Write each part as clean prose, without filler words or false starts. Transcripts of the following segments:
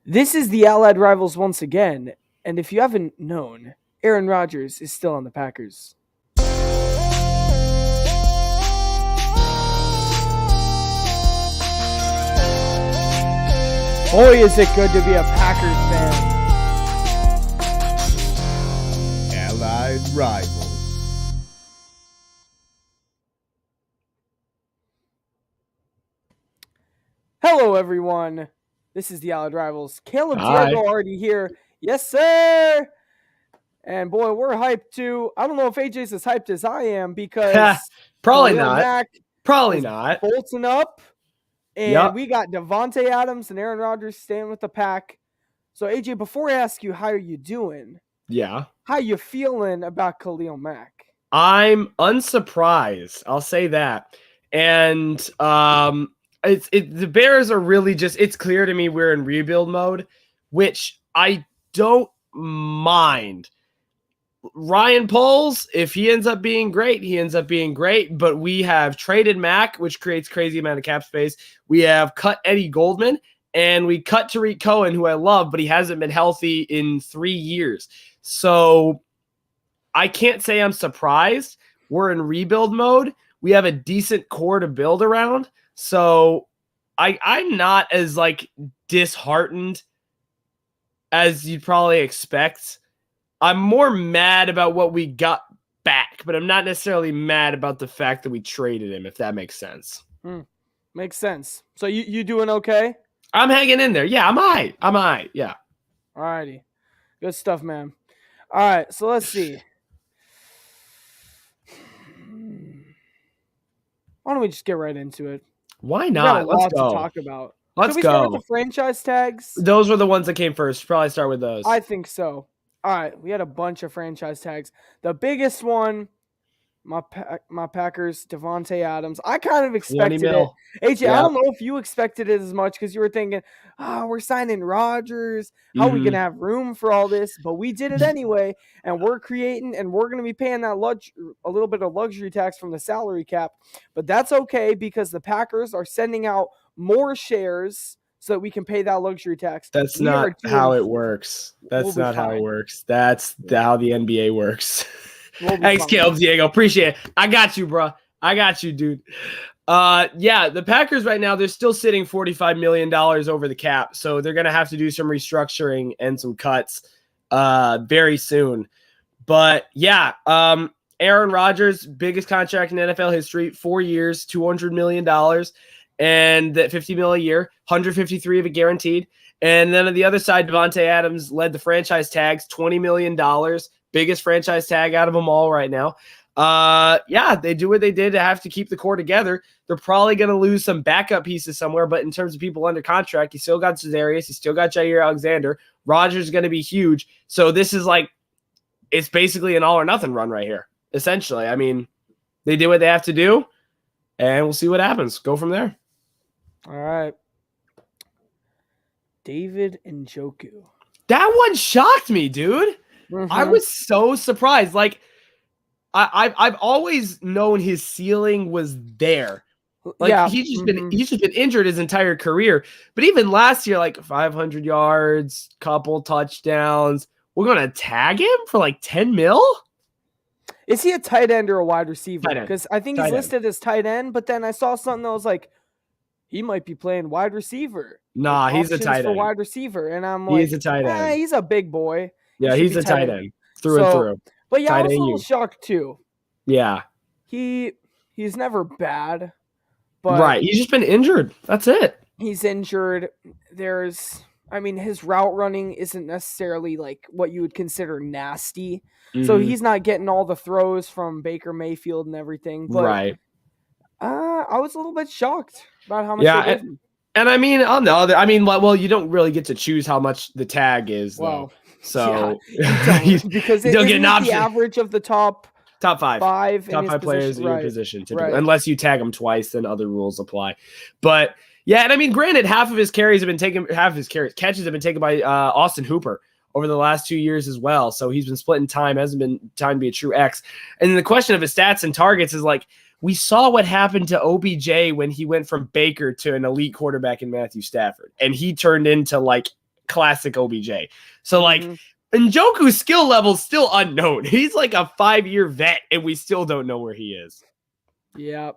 This is the Allied Rivals once again, and if you haven't known, Aaron Rodgers is still on the Packers. Boy, is it good to be a Packers fan. Allied Rivals. Hello, everyone. This is the Allied Rivals. Caleb Hi. Diego already here. Yes, sir. And boy, we're hyped too. I don't know if AJ's as hyped as I am because Probably Khalil not. Mack Probably is not. bolting up. And Yep. we got Davante Adams and Aaron Rodgers staying with the pack. So AJ, before I ask you how are you doing, Yeah. how you feeling about Khalil Mack? I'm unsurprised. I'll say that. And the Bears are really just, it's clear to me we're in rebuild mode, which I don't mind. Ryan Poles, if he ends up being great, he ends up being great. But we have traded Mack, which creates crazy amount of cap space. We have cut Eddie Goldman, and we cut Tariq Cohen, who I love, but he hasn't been healthy in 3 years. So I can't say I'm surprised. We're in rebuild mode. We have a decent core to build around. So I'm not as disheartened as you'd probably expect. I'm more mad about what we got back, but I'm not necessarily mad about the fact that we traded him, if that makes sense. Makes sense. So you doing okay? I'm hanging in there. Yeah, I'm all right. Yeah. Alrighty. Good stuff, man. All right, so let's see. Why don't we just get right into it? Why We got not? a lot Let's go. to talk about. Let's Should we start go. with the franchise tags? Those were the ones that came first. Probably start with those. I think so. All right, we had a bunch of franchise tags. The biggest one, my Packers, Davante Adams. I kind of expected it. mil. AJ, Yeah. I don't know if you expected it as much because you were thinking, we're signing Rodgers. How are we going to have room for all this? But we did it anyway, and we're creating, and we're going to be paying that a little bit of luxury tax from the salary cap. But that's okay because the Packers are sending out more shares so that we can pay that luxury tax. That's We not are doing- how it works. That's We'll be not how it fine. works. That's how the NBA works. We'll be Thanks, fine. Caleb Diego. Appreciate it. I got you, bro. I got you, dude. Yeah, the Packers right now, they're still sitting $45 million over the cap. So they're going to have to do some restructuring and some cuts very soon. But yeah, Aaron Rodgers, biggest contract in NFL history, 4 years, $200 million, and that $50 million a year, 153 of it guaranteed. And then on the other side, Davante Adams led the franchise tags, $20 million, biggest franchise tag out of them all right now. Yeah, they do what they did to have to keep the core together. They're probably going to lose some backup pieces somewhere, but in terms of people under contract, you still got Cesarius, you still got Jair Alexander. Rodgers is going to be huge. So this is it's basically an all or nothing run right here, essentially. I mean, they did what they have to do, and we'll see what happens. Go from there. All right. David Njoku. That one shocked me, dude. I was so surprised. I've always known his ceiling was there. He's just been injured his entire career. But even last year, 500 yards, couple touchdowns. We're gonna tag him for 10 mil. Is he a tight end or a wide receiver? Tight end. Because I think he's listed as tight end, but then I saw something that was he might be playing wide receiver. Nah, he's a tight for end. wide receiver, and I'm He's a tight end. He's a big boy. Yeah, he's a tight end through and through. But yeah, I was a Tight little end. shocked too. Yeah, He's never bad, but right. He's just been injured. That's it. he's injured. His route running isn't necessarily what you would consider nasty. So he's not getting all the throws from Baker Mayfield and everything. But right. I was a little bit shocked about how much. Yeah, they gave him. And I mean, on the other, well, you don't really get to choose how much the tag is, though. So because you don't get an option. The average of the top five in his players in your right. position, typically, Right. unless you tag them twice, then other rules apply. But yeah, and I mean, granted, half of his catches have been taken by Austin Hooper over the last 2 years as well. So he's been splitting time, hasn't been time to be a true X. And then the question of his stats and targets is we saw what happened to OBJ when he went from Baker to an elite quarterback in Matthew Stafford, and he turned into classic OBJ. So like Njoku's skill level is still unknown. He's like a 5-year vet, and we still don't know where he is. Yeah.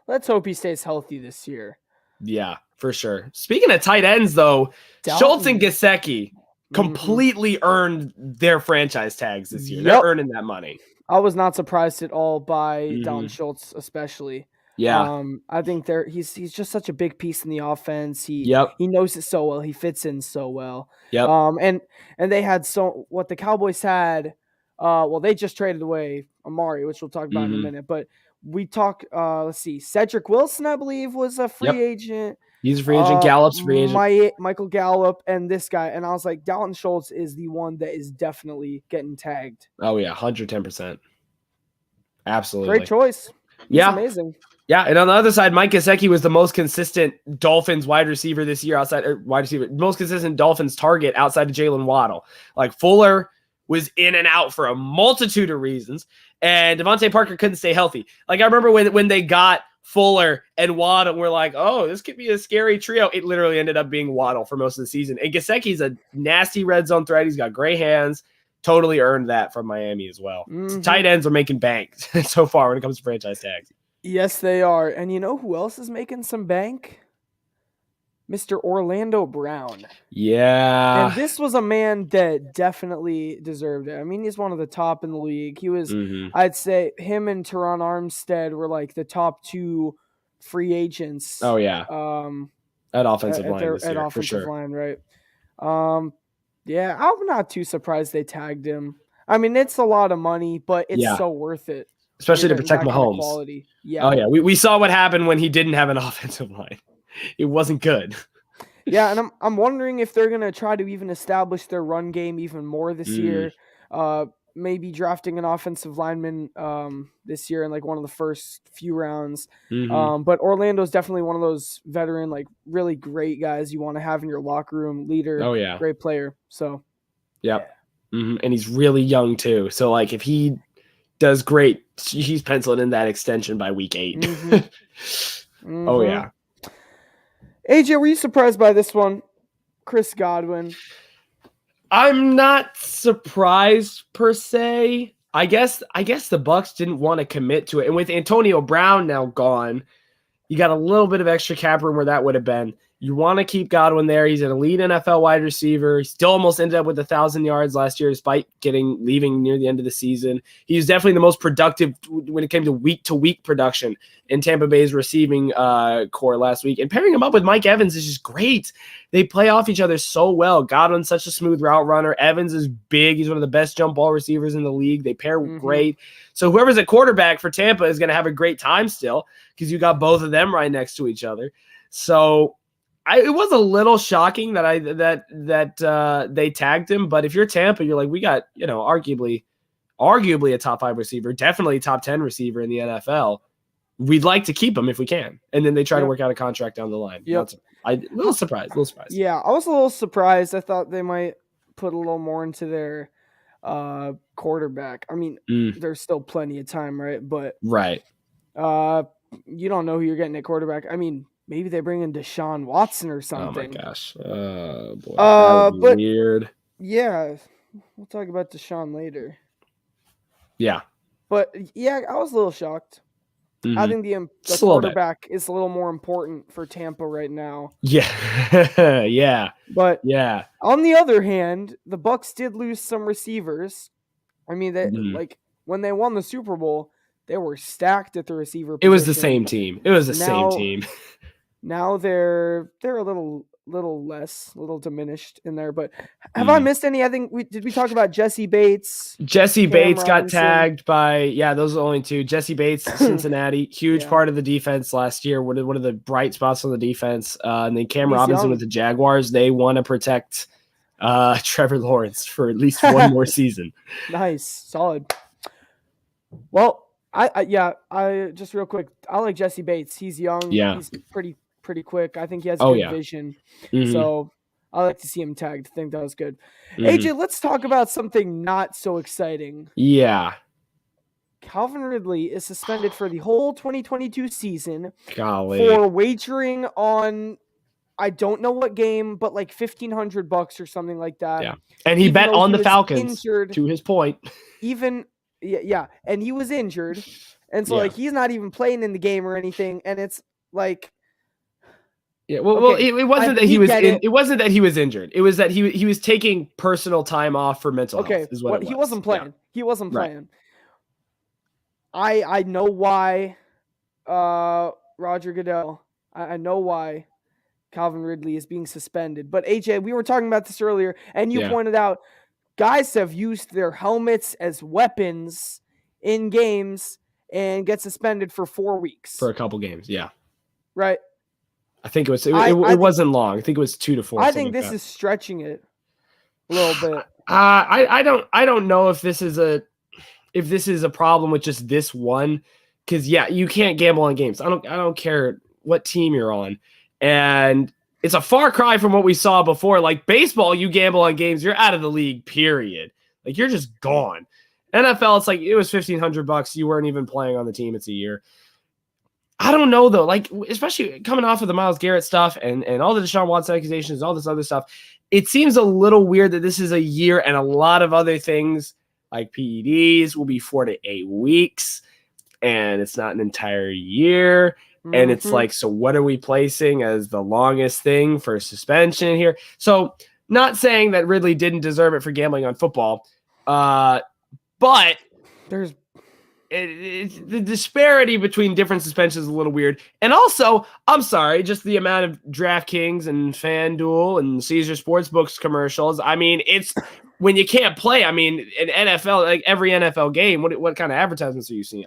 Let's hope he stays healthy this year. Yeah, for sure. Speaking of tight ends, though, Schultz and Goseki completely earned their franchise tags this year. They're earning that money. I was not surprised at all by Dalton Schultz, especially. Yeah. I think he's just such a big piece in the offense. He knows it so well. He fits in so well. Yep. And they had what the Cowboys had. Well, they just traded away Amari, which we'll talk about in a minute. But we talk. Let's see. Cedric Wilson, I believe, was a free agent. He's a free agent. Gallup's free agent. Michael Gallup and this guy. And I was like, Dalton Schultz is the one that is definitely getting tagged. Oh yeah, 110%. Absolutely. Great choice. He's amazing. Yeah, and on the other side, Mike Goseki was the most consistent Dolphins wide receiver this year most consistent Dolphins target outside of Jalen Waddle. Like Fuller was in and out for a multitude of reasons, and Davante Parker couldn't stay healthy. Like I remember when they got Fuller and Waddle, we're like, oh, this could be a scary trio. It literally ended up being Waddle for most of the season. And Goseki's a nasty red zone threat. He's got great hands. Totally earned that from Miami as well. So tight ends are making bank so far when it comes to franchise tags. Yes, they are. And you know who else is making some bank? Mr. Orlando Brown. Yeah. And this was a man that definitely deserved it. I mean, he's one of the top in the league. He was, I'd say, him and Teron Armstead were like the top two free agents. Oh, yeah. At offensive line this year, for sure. Line, right. Yeah, I'm not too surprised they tagged him. I mean, it's a lot of money, but it's so worth it. Especially to protect Mahomes. Yeah. Oh, yeah. We saw what happened when he didn't have an offensive line. It wasn't good. Yeah, and I'm wondering if they're going to try to even establish their run game even more this year. Maybe drafting an offensive lineman this year in like one of the first few rounds. But Orlando's definitely one of those veteran, like really great guys you want to have in your locker room, leader. Oh, yeah. Great player. So, yep. And he's really young too. So like if he does great, he's penciling in that extension by week 8. Oh, yeah. AJ, were you surprised by this one? Chris Godwin. I'm not surprised per se. I guess the Bucs didn't want to commit to it. And with Antonio Brown now gone, you got a little bit of extra cap room where that would have been. You want to keep Godwin there. He's an elite NFL wide receiver. He still almost ended up with 1,000 yards last year despite leaving near the end of the season. He's definitely the most productive when it came to week-to-week production in Tampa Bay's receiving core last week. And pairing him up with Mike Evans is just great. They play off each other so well. Godwin's such a smooth route runner. Evans is big. He's one of the best jump ball receivers in the league. They pair great. So whoever's at quarterback for Tampa is going to have a great time still because you got both of them right next to each other. So it was a little shocking that they tagged him, but if you're Tampa, you're like, we got, arguably a top 5 receiver, definitely top 10 receiver in the NFL. We'd like to keep him if we can. And then they try to work out a contract down the line. Yep. A little surprised. Yeah, I was a little surprised. I thought they might put a little more into their quarterback. I mean, there's still plenty of time, right? But right. You don't know who you're getting at quarterback. I mean, maybe they bring in Deshawn Watson or something. Oh my gosh. Boy, but weird. Yeah, we'll talk about Deshawn later. Yeah. But yeah, I was a little shocked. I think the quarterback is a little more important for Tampa right now. Yeah. Yeah. But yeah. On the other hand, the Bucs did lose some receivers. I mean, they like when they won the Super Bowl, they were stacked at the receiver position. It was the same team. Same team. Now they're a little diminished in there. But have I missed any? I think did we talk about Jesse Bates? Jesse Bates got tagged by those are the only 2. Jesse Bates, Cincinnati, huge part of the defense last year. One of the bright spots on the defense. And then Cam Robinson with the Jaguars. They want to protect Trevor Lawrence for at least one more season. Nice, solid. Well, I just real quick, I like Jesse Bates. He's young. Yeah. He's pretty quick. I think he has good vision. So I like to see him tagged. I think that was good. AJ, let's talk about something not so exciting. Yeah. Calvin Ridley is suspended for the whole 2022 season for wagering on I don't know what game, but like $1,500 or something like that. Yeah, and he bet on the Falcons. Injured, to his point, and he was injured, and so like he's not even playing in the game or anything, and it's like. Yeah, well, it wasn't that he was it wasn't that he was injured. It was that he was taking personal time off for mental health. Is what it was. He wasn't playing. Yeah. He wasn't playing. Right. I know why. Roger Goodell. I know why Calvin Ridley is being suspended. But AJ, we were talking about this earlier, and you pointed out guys have used their helmets as weapons in games and get suspended for 4 weeks for a couple games. Yeah. Right. I think it wasn't long. I think it was 2 to 4. I think this is stretching it a little bit. I don't know if this is a problem with just this one, because you can't gamble on games. I don't care what team you're on, and it's a far cry from what we saw before. Like baseball, you gamble on games, you're out of the league. Period. Like you're just gone. NFL, it's like it was $1,500. You weren't even playing on the team. It's a year. I don't know though, like especially coming off of the Myles Garrett stuff and all the Deshawn Watson accusations, all this other stuff, it seems a little weird that this is a year and a lot of other things like PEDs will be 4 to 8 weeks and it's not an entire year. Mm-hmm. And it's like, so what are we placing as the longest thing for suspension here? So not saying that Ridley didn't deserve it for gambling on football, but there's the disparity between different suspensions is a little weird. And also, I'm sorry, just the amount of DraftKings and FanDuel and Caesar Sportsbooks commercials. I mean, it's when you can't play. I mean, in NFL, like every NFL game, what kind of advertisements are you seeing?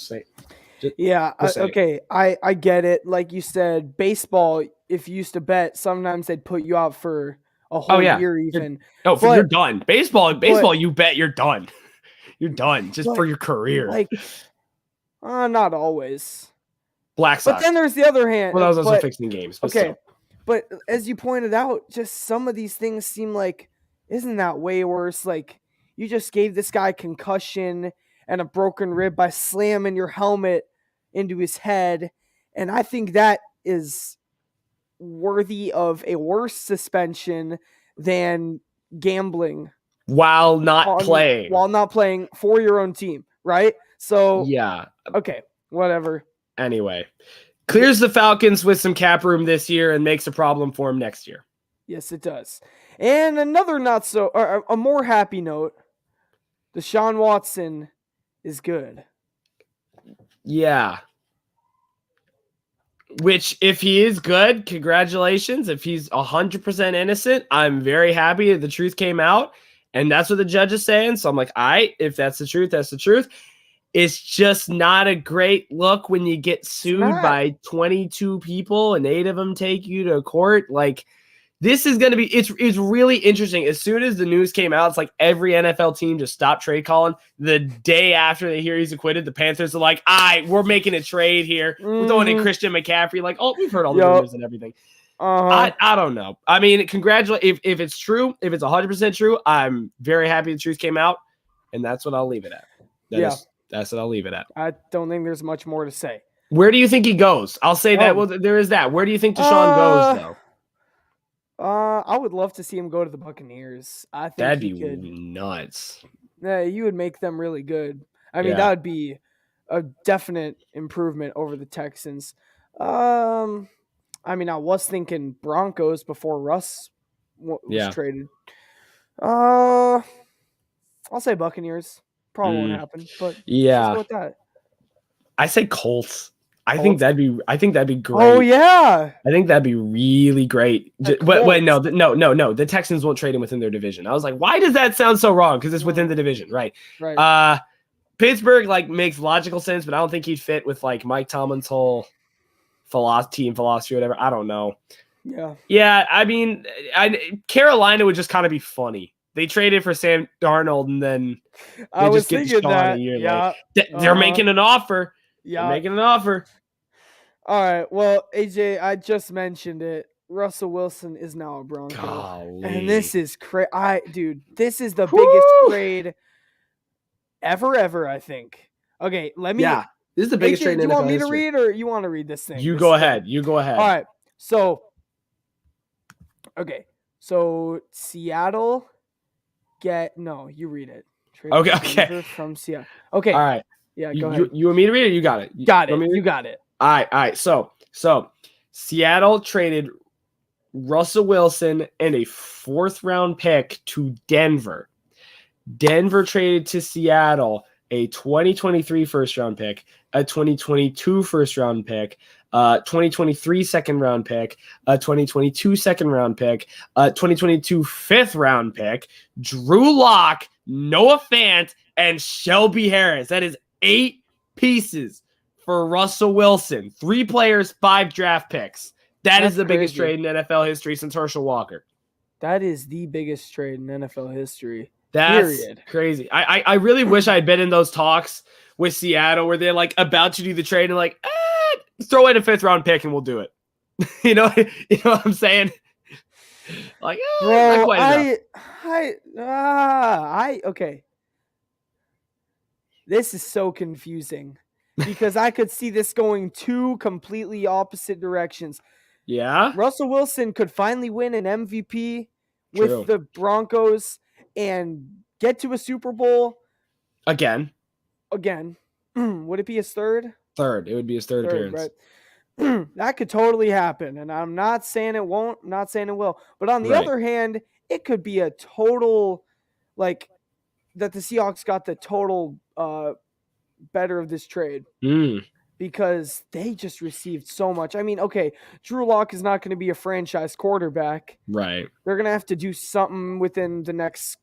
Okay, I get it. Like you said, baseball, if you used to bet, sometimes they'd put you out for a whole year even. You're done. Baseball, you bet you're done. You're done just for your career. Like, not always. Black Sox. But then there's the other hand. Well, that was also fixing games. But okay. Still. But as you pointed out, just some of these things seem like, isn't that way worse? Like, you just gave this guy concussion and a broken rib by slamming your helmet into his head. And I think that is worthy of a worse suspension than gambling. While not playing for your own team, right? So yeah, okay, whatever. Anyway, clears the Falcons with some cap room this year and makes a problem for him next year. Yes, it does. And another a more happy note: Deshawn Watson is good. Yeah. Which, if he is good, congratulations. If he's 100% innocent, I'm very happy that the truth came out. And that's what the judge is saying. So I'm like, if that's the truth, that's the truth. It's just not a great look when you get sued by 22 people and 8 of them take you to court. Like, this is going to be, it's really interesting. As soon as the news came out, it's like every NFL team just stopped trade calling. The day after they hear he's acquitted, the Panthers are like, we're making a trade here. We're throwing in Christian McCaffrey. Like, we've heard all the rumors and everything. I don't know. I mean, congratulate if it's true, if it's 100% true, I'm very happy the truth came out, and that's what I'll leave it at. That's what I'll leave it at. I don't think there's much more to say. Where do you think he goes? I'll say that. Well, there is that. Where do you think Deshaun goes, though? I would love to see him go to the Buccaneers. I think that'd be nuts. Yeah, you would make them really good. I mean, that would be a definite improvement over the Texans. I mean, I was thinking Broncos before Russ was traded. I'll say Buccaneers. Probably won't happen, but yeah. With that. I say Colts. I think that'd be great. Oh yeah. I think that'd be really great. Wait, no. The Texans won't trade him within their division. I was like, why does that sound so wrong? Because it's within the division, right? Right. Pittsburgh makes logical sense, but I don't think he'd fit with Mike Tomlin's whole team philosophy or whatever. I don't know. Yeah. I mean, Carolina would just kind of be funny. They traded for Sam Darnold and then I was thinking that. Yeah. They're making an offer. Yeah. They're making an offer. All right. Well, AJ, I just mentioned it. Russell Wilson is now a Bronco. Golly. And this is dude, this is the biggest trade ever, I think. Okay, let me this is the biggest trade in NFL history. Do you want me to history. read or you want to read this thing? You go ahead. All right. So, Okay, so Seattle you read it. Traded Okay. Denver from Seattle. Okay. All right. Yeah, go ahead. You want me to read it? You got it. Got Want it. me to read You got it. All right. So Seattle traded Russell Wilson and a 4th-round pick to Denver. Denver traded to Seattle a 2023 first-round pick, a 2022 first-round pick, 2023 second-round pick, a 2022 second-round pick, a 2022 5th-round pick, Drew Lock, Noah Fant, and Shelby Harris. That is 8 pieces for Russell Wilson. 3 players, 5 draft picks. That's the biggest trade in NFL history since Herschel Walker. That is the biggest trade in NFL history. That's crazy. I really wish I had been in those talks with Seattle where they're like about to do the trade and like, throw in a 5th-round pick and we'll do it. you know what I'm saying? Like, not quite enough. Okay. This is so confusing because I could see this going 2 completely opposite directions. Yeah. Russell Wilson could finally win an MVP with the Broncos and get to a Super Bowl again. Would it be his 3rd? 3rd. It would be his 3rd appearance. Right. That could totally happen, and I'm not saying it won't. I'm not saying it will. But on the other hand, it could be a total, like, that the Seahawks got the total better of this trade. Because they just received so much. I mean, okay, Drew Lock is not going to be a franchise quarterback. Right. They're going to have to do something within the next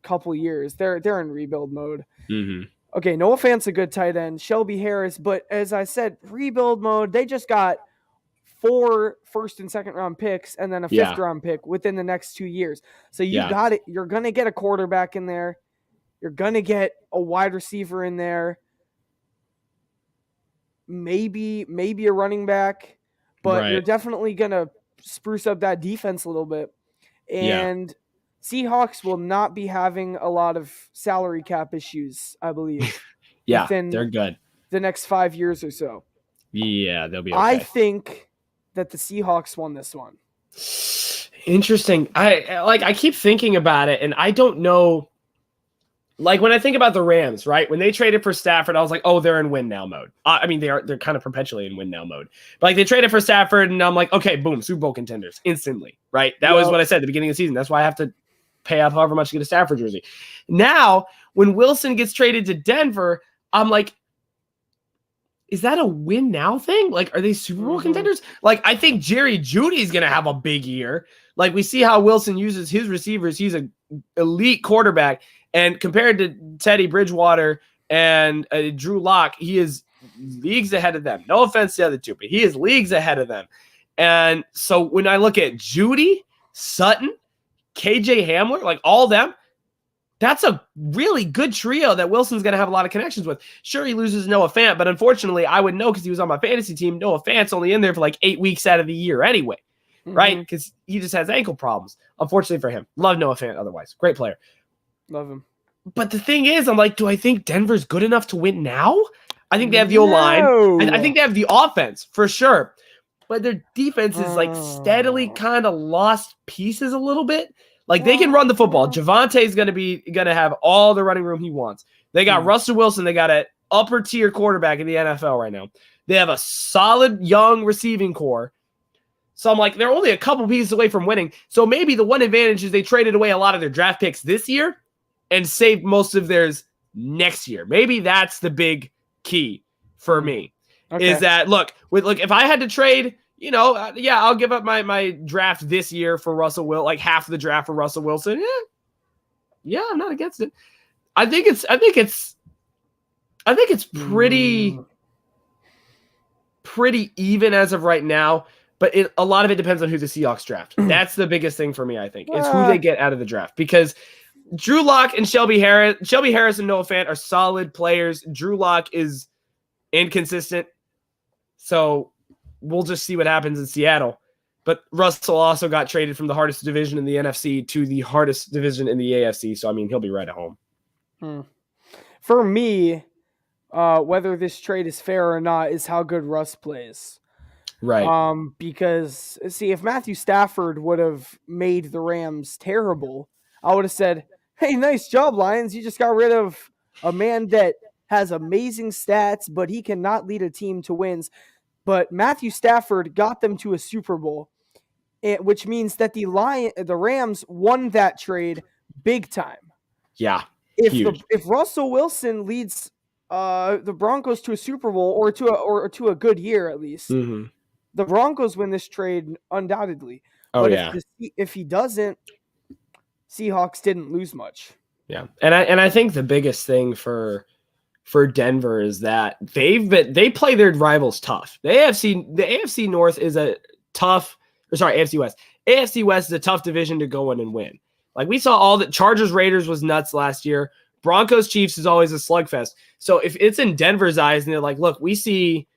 couple years. They're in rebuild mode. Mm-hmm. Okay, Noah Fant's a good tight end. Shelby Harris, but as I said, rebuild mode. They just got 4 first and second round picks and then a 5th round pick within the next 2 years. So you got it. You're going to get a quarterback in there. You're going to get a wide receiver in there. Maybe a running back, but you're definitely going to spruce up that defense a little bit. And Seahawks will not be having a lot of salary cap issues, I believe. They're good. The next 5 years or so. Yeah, they'll be okay. I think that the Seahawks won this one. Interesting. I keep thinking about it, and I don't know. Like when I think about the Rams, right? When they traded for Stafford, I was like, "Oh, they're in win now mode." I mean, they're kind of perpetually in win now mode. But like they traded for Stafford, and I'm like, "Okay, boom, Super Bowl contenders instantly." Right? That was what I said at the beginning of the season. That's why I have to pay up however much to get a Stafford jersey. Now, when Wilson gets traded to Denver, I'm like, "Is that a win now thing? Like, are they Super Bowl contenders?" Like, I think Jerry Jeudy's gonna have a big year. Like, we see how Wilson uses his receivers. He's an elite quarterback. And compared to Teddy Bridgewater and Drew Lock, he is leagues ahead of them. No offense to the other two, but he is leagues ahead of them. And so when I look at Jeudy, Sutton, KJ Hamler, like all them, that's a really good trio that Wilson's going to have a lot of connections with. Sure, he loses Noah Fant, but unfortunately, I would know because he was on my fantasy team. Noah Fant's only in there for like 8 weeks out of the year anyway, right? Because he just has ankle problems. Unfortunately for him. Love Noah Fant otherwise. Great player. Love him. But the thing is, I'm like, do I think Denver's good enough to win now? I think they have the O-line. I think they have the offense for sure. But their defense is like steadily kind of lost pieces a little bit. Like they can run the football. Javante is going to have all the running room he wants. They got Russell Wilson. They got an upper tier quarterback in the NFL right now. They have a solid young receiving core. So I'm like, they're only a couple pieces away from winning. So maybe the one advantage is they traded away a lot of their draft picks this year and saved most of theirs next year. Maybe that's the big key for me. Is that, look, if I had to trade, I'll give up my draft this year for Russell Wilson, like half the draft for Russell Wilson. Yeah, I'm not against it. I think it's pretty even as of right now, but a lot of it depends on who the Seahawks draft. That's the biggest thing for me, I think. It's who they get out of the draft, because Drew Lock and Shelby Harris and Noah Fant are solid players. Drew Lock is inconsistent, so we'll just see what happens in Seattle. But Russell also got traded from the hardest division in the NFC to the hardest division in the AFC, so I mean, he'll be right at home. For me, whether this trade is fair or not is how good Russ plays. Right. Because see, if Matthew Stafford would have made the Rams terrible, I would have said, "Hey, nice job, Lions. You just got rid of a man that has amazing stats, but he cannot lead a team to wins." But Matthew Stafford got them to a Super Bowl, which means that the Rams won that trade big time. Yeah. Huge. If Russell Wilson leads the Broncos to a Super Bowl or to a good year at least, the Broncos win this trade undoubtedly. Oh, but yeah. if he doesn't, Seahawks didn't lose much. Yeah, and I think the biggest thing for Denver is that they play their rivals tough. The AFC North is a tough, AFC West. AFC West is a tough division to go in and win. Like we saw all the Chargers Raiders was nuts last year. Broncos Chiefs is always a slugfest. So if it's in Denver's eyes and they're like, look, we see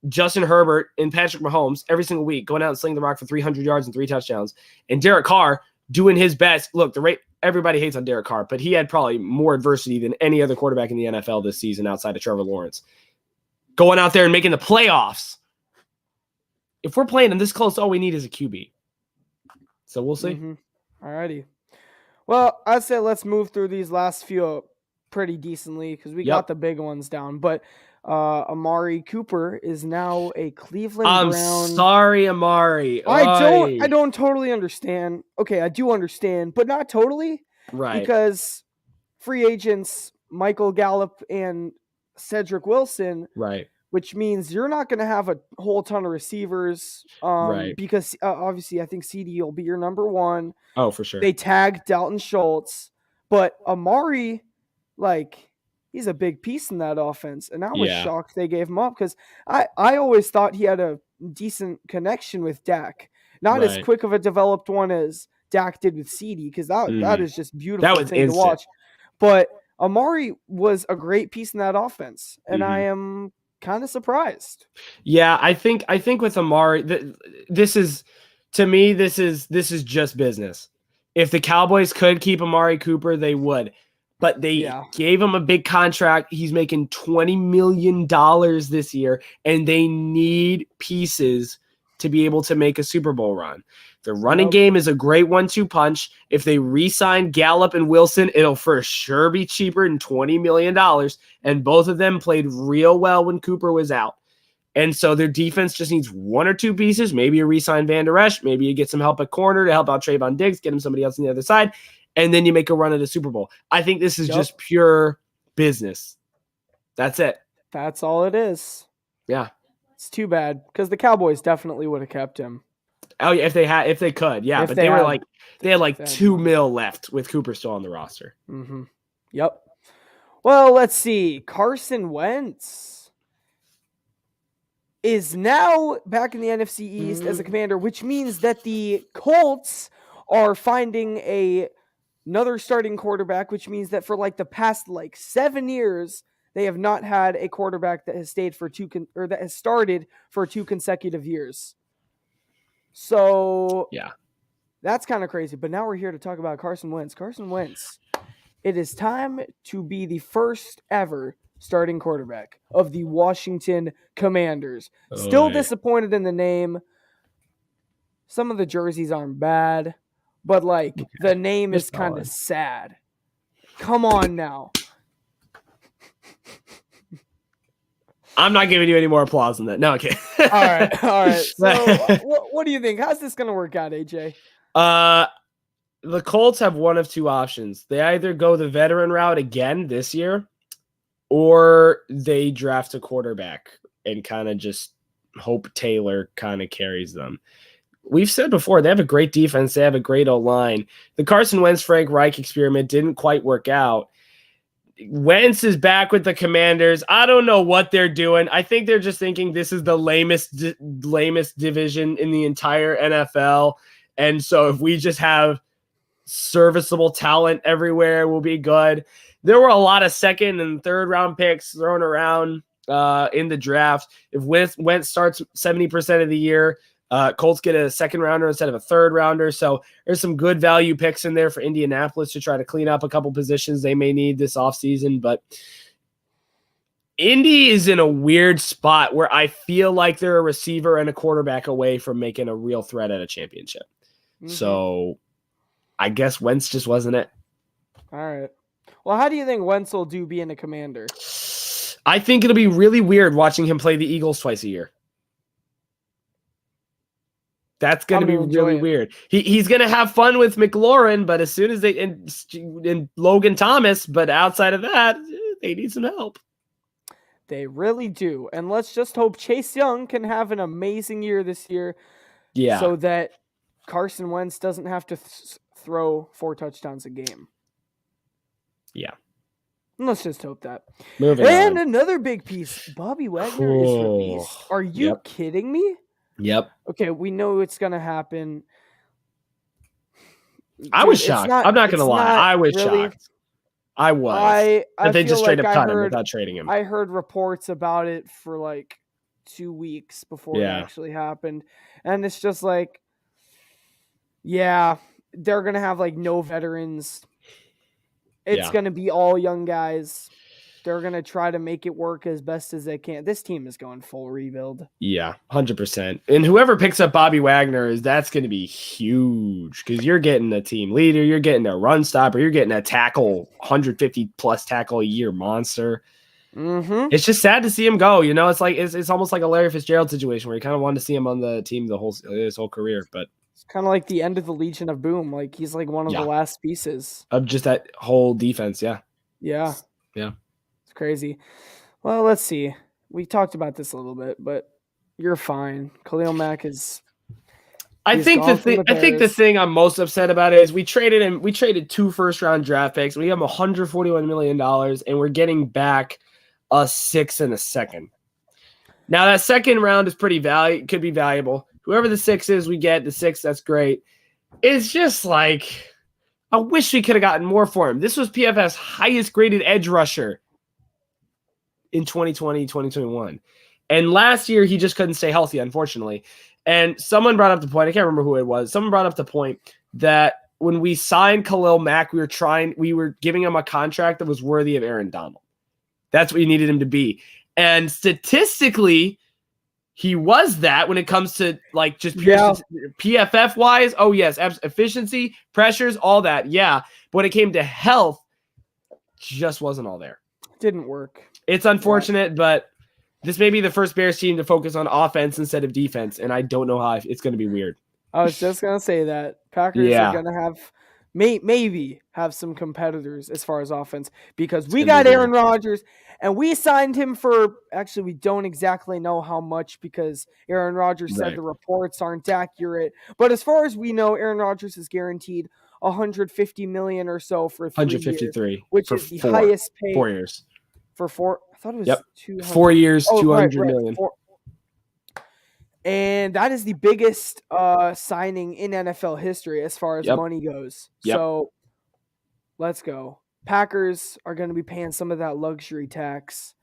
Justin Herbert and Patrick Mahomes every single week going out and slinging the rock for 300 yards and 3 touchdowns, and Derek Carr doing his best. Look, everybody hates on Derek Carr, but he had probably more adversity than any other quarterback in the NFL this season outside of Trevor Lawrence. Going out there and making the playoffs. If we're playing them this close, all we need is a QB. So we'll see. All righty. Well, I'd say let's move through these last few pretty decently because we got the big ones down. But Amari Cooper is now a Cleveland Brown. I'm sorry, Amari. I don't totally understand. Okay, I do understand, but not totally. Right. Because free agents Michael Gallup and Cedric Wilson. Right. Which means you're not going to have a whole ton of receivers. Right. Because obviously I think CD will be your number one. Oh, for sure. They tagged Dalton Schultz, but Amari, he's a big piece in that offense. And I was shocked they gave him up because I always thought he had a decent connection with Dak. Not as quick of a developed one as Dak did with CD because that is just beautiful that was thing to watch. But Amari was a great piece in that offense, and I am kind of surprised. Yeah, I think with Amari, this is just business. If the Cowboys could keep Amari Cooper, they would. But they gave him a big contract. He's making $20 million this year, and they need pieces to be able to make a Super Bowl run. The running game is a great 1-2 punch. If they re-sign Gallup and Wilson, it'll for sure be cheaper than $20 million. And both of them played real well when Cooper was out. And so their defense just needs 1 or 2 pieces. Maybe you re-sign Van Der Esch. Maybe you get some help at corner to help out Trayvon Diggs, get him somebody else on the other side. And then you make a run at the Super Bowl. I think this is just pure business. That's it. That's all it is. Yeah. It's too bad because the Cowboys definitely would have kept him. Oh yeah, if they could, yeah. But they had $2 million left with Cooper still on the roster. Yep. Well, let's see. Carson Wentz is now back in the NFC East as a Commander, which means that the Colts are finding another starting quarterback, which means that for the past 7 years, they have not had a quarterback that has stayed for that has started for 2 consecutive years. So that's kind of crazy. But now we're here to talk about Carson Wentz. Carson Wentz, it is time to be the first ever starting quarterback of the Washington Commanders. Still disappointed in the name. Some of the jerseys aren't bad, but the name is kind of sad. Come on now. I'm not giving you any more applause than that. No, okay. All right. So, what do you think? How's this going to work out, AJ? The Colts have one of 2 options. They either go the veteran route again this year, or they draft a quarterback and kind of just hope Taylor kind of carries them. We've said before, they have a great defense. They have a great O-line. The Carson Wentz, Frank Reich experiment didn't quite work out. Wentz is back with the Commanders. I don't know what they're doing. I think they're just thinking this is the lamest division in the entire NFL. And so if we just have serviceable talent everywhere, we'll be good. There were a lot of 2nd and 3rd round picks thrown around in the draft. If Wentz starts 70% of the year, Colts get a 2nd rounder instead of a 3rd rounder. So there's some good value picks in there for Indianapolis to try to clean up a couple positions they may need this offseason. But Indy is in a weird spot where I feel like they're a receiver and a quarterback away from making a real threat at a championship. Mm-hmm. So I guess Wentz just wasn't it. All right. Well, how do you think Wentz will do being a Commander? I think it'll be really weird watching him play the Eagles twice a year. That's going to be really weird. He's going to have fun with McLaurin, but as soon as they and Logan Thomas, but outside of that, they need some help. They really do. And let's just hope Chase Young can have an amazing year this year. Yeah. So that Carson Wentz doesn't have to throw 4 touchdowns a game. Yeah. Let's just hope that. Moving on. Another big piece. Bobby Wagner is released. Are you kidding me? Yep. Okay, we know it's going to happen. I was shocked. I'm not going to lie. I was shocked. I was. That they just straight up cut him without trading him. I heard reports about it for like 2 weeks before it actually happened. And it's just like, yeah, they're going to have like no veterans. It's going to be all young guys. They're going to try to make it work as best as they can. This team is going full rebuild. Yeah, 100%. And whoever picks up Bobby Wagner, that's going to be huge because you're getting a team leader, you're getting a run stopper, you're getting a tackle, 150-plus tackle a year monster. Mm-hmm. It's just sad to see him go. You know, it's like it's almost like a Larry Fitzgerald situation where you kind of wanted to see him on the team his whole career, but it's kind of like the end of the Legion of Boom. Like he's like one of the last pieces of just that whole defense. Yeah. It's crazy. Well, let's see. We talked about this a little bit, but you're fine. Khalil Mack is. I think the thing I'm most upset about is we traded 2 first-round draft picks. We have $141 million, and we're getting back a 6th and a 2nd. Now that 2nd round is could be valuable. Whoever the 6 is, we get the 6. That's great. It's just like I wish we could have gotten more for him. This was PFF's highest graded edge rusher in 2020, 2021. And last year, he just couldn't stay healthy, unfortunately. And someone brought up the point, I can't remember who it was. Someone brought up the point that when we signed Khalil Mack, we were giving him a contract that was worthy of Aaron Donald. That's what you needed him to be. And statistically, he was that when it comes to like just pure PFF wise. Oh yes, efficiency, pressures, all that. Yeah. But when it came to health, just wasn't all there. Didn't work. It's unfortunate, but this may be the first Bears team to focus on offense instead of defense, and I don't know how it's going to be weird. I was just going to say that. Packers are going to have maybe have some competitors as far as offense because we got Aaron Rodgers, and we signed him for – actually, we don't exactly know how much because Aaron Rodgers said the reports aren't accurate. But as far as we know, Aaron Rodgers is guaranteed $150 million or so for 3 years. 153, which is the highest paid. 4 years. For 4, I thought it was 200. 4 years, $200 million. And that is the biggest signing in NFL history as far as money goes. So let's go. Packers are going to be paying some of that luxury tax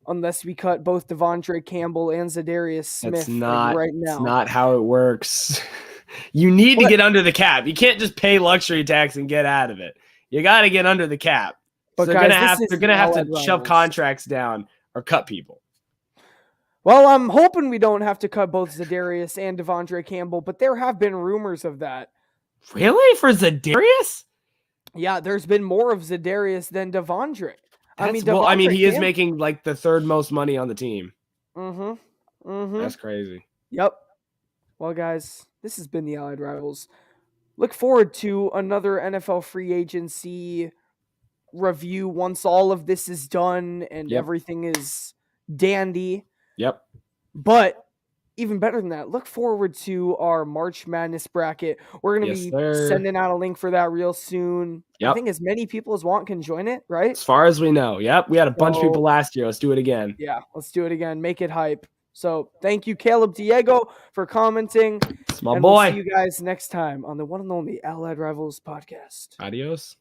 unless we cut both Devondre Campbell and Zadarius Smith right now. That's not how it works. You need to get under the cap. You can't just pay luxury tax and get out of it. You got to get under the cap. But so they're gonna have to shove contracts down or cut people. Well, I'm hoping we don't have to cut both Zadarius and Devondre Campbell, but there have been rumors of that. Really? For Zadarius? Yeah, there's been more of Zadarius than Devondre. He is making like the 3rd most money on the team. That's crazy. Yep. Well, guys, this has been the Allied Rivals. Look forward to another NFL free agency review once all of this is done and everything is dandy. Yep. But even better than that, look forward to our March Madness bracket. We're going to be sending out a link for that real soon. I think as many people as want can join it, right? As far as we know. Yep. We had a bunch of people last year. Let's do it again. Yeah, let's do it again. Make it hype. So thank you, Caleb Diego, for commenting. It's my boy. We'll see you guys next time on the one and only Allied Rivals podcast. Adios.